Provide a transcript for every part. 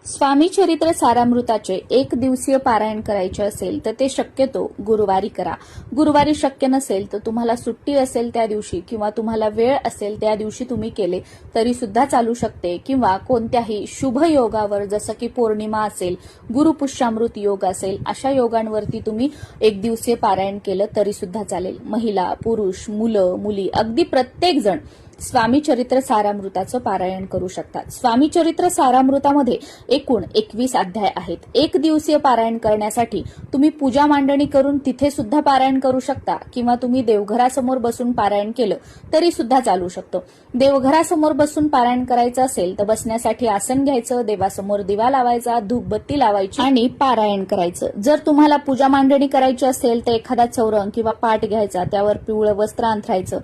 स्वामी चरित्र सारामृताचे एक दिवसीय पारायण करायचे असेल तर ते शक्यतो गुरुवारी करा. गुरुवारी शक्य नसेल तर तुम्हाला सुट्टी असेल त्या दिवशी किंवा तुम्हाला वेळ असेल त्या दिवशी तुम्ही केले तरी सुद्धा चालू शकते, किंवा कोणत्याही शुभ योगावर जसं की पौर्णिमा असेल, गुरुपुष्यामृत योग असेल, अशा योगांवरती तुम्ही एक दिवसीय पारायण केलं तरी सुद्धा चालेल. महिला, पुरुष, मुलं, मुली, अगदी प्रत्येक जण स्वामी चरित्र सारामृताचं पारायण करू शकतात. स्वामी चरित्र सारामृतामध्ये एकूण 21 अध्याय आहेत. एक दिवसीय पारायण करण्यासाठी तुम्ही पूजा मांडणी करून तिथे सुद्धा पारायण करू शकता, किंवा तुम्ही देवघरासमोर बसून पारायण केलं तरी सुद्धा चालू शकतं. देवघरासमोर बसून पारायण करायचं असेल तर बसण्यासाठी आसन घ्यायचं, देवासमोर दिवा लावायचा, धूपबत्ती लावायची आणि पारायण करायचं. जर तुम्हाला पूजा मांडणी करायची असेल तर एखादा चौरंग किंवा पाट घ्यायचा, त्यावर पिवळं वस्त्र अंथरायचं,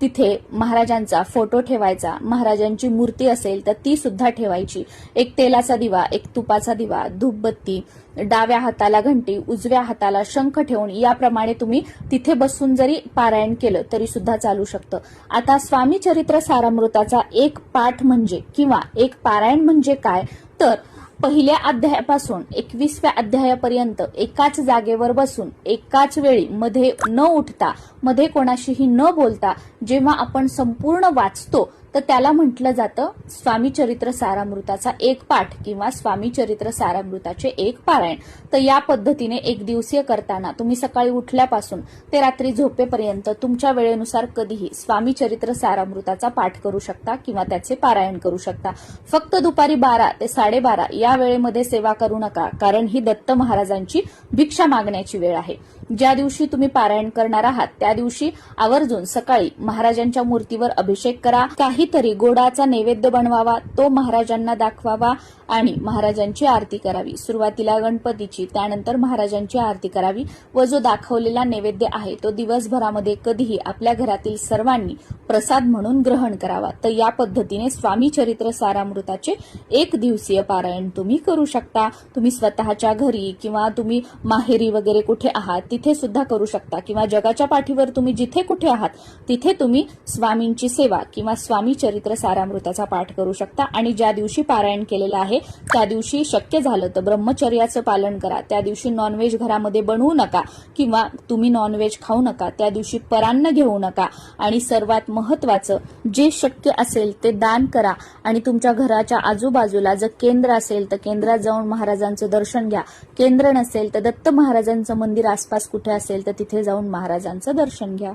तिथे महाराजांचा फोटो ठेवायचा, महाराजांची मूर्ती असेल तर ती सुद्धा ठेवायची, एक तेलाचा दिवा, एक तुपाचा दिवा, धूपबत्ती, डाव्या हाताला घंटी, उजव्या हाताला शंख ठेवून याप्रमाणे तुम्ही तिथे बसून जरी पारायण केलं तरी सुद्धा चालू शकतं. आता स्वामी चरित्र सारामृताचा एक पाठ म्हणजे किंवा एक पारायण म्हणजे काय, तर पहिल्या अध्यायापासून 21व्या अध्यायापर्यंत एकाच जागेवर बसून एकाच वेळी मध्ये न उठता, मध्ये कोणाशीही न बोलता जेव्हा आपण संपूर्ण वाचतो तर त्याला म्हटलं जातं स्वामी चरित्र सारामृताचा एक पाठ किंवा स्वामी चरित्र सारामृताचे एक पारायण. तर या पद्धतीने एक दिवसीय करताना तुम्ही सकाळी उठल्यापासून ते रात्री झोपेपर्यंत तुमच्या वेळेनुसार कधीही स्वामी चरित्र सारामृताचा पाठ करू शकता किंवा त्याचे पारायण करू शकता. फक्त दुपारी 12 ते 12:30 या वेळेमध्ये सेवा करू नका, कारण ही दत्त महाराजांची भिक्षा मागण्याची वेळ आहे. ज्या दिवशी तुम्ही पारायण करणार आहात त्या दिवशी आवर्जून सकाळी महाराजांच्या मूर्तीवर अभिषेक करा, काहीतरी गोडाचा नैवेद्य बनवावा, तो महाराजांना दाखवावा आणि महाराजांची आरती करावी. सुरुवातीला गणपतीची, त्यानंतर महाराजांची आरती करावी व जो दाखवलेला नैवेद्य आहे तो दिवसभरामध्ये कधीही आपल्या घरातील सर्वांनी प्रसाद म्हणून ग्रहण करावा. तर या पद्धतीने स्वामी चरित्र सारामृताचे एक दिवसीय पारायण तुम्ही करू शकता. तुम्ही स्वतःच्या घरी किंवा तुम्ही माहेरी वगैरे कुठे आहात तिथे सुद्धा करू शकता, किंवा जगाच्या पाठीवर तुम्ही जिथे कुठे आहात तिथे तुम्ही स्वामींची सेवा किंवा स्वामी चरित्र सारामृताचा पाठ करू शकता. आणि ज्या दिवशी पारायण केलेलं आहे त्या दिवशी शक्य झालं तर ब्रह्मचर्याचं पालन करा. त्या दिवशी नॉनव्हेज घरामध्ये बनवू नका किंवा तुम्ही नॉनव्हेज खाऊ नका. त्या दिवशी परान्न घेऊ नका. आणि सर्वात महत्वाचं, जे शक्य असेल ते दान करा. आणि तुमच्या घराच्या आजूबाजूला जर केंद्र असेल तर केंद्रात जाऊन महाराजांचं दर्शन घ्या. केंद्र नसेल तर दत्त महाराजांचं मंदिर आसपास कुठे असेल तर तिथे जाऊन महाराजांचं दर्शन घ्या.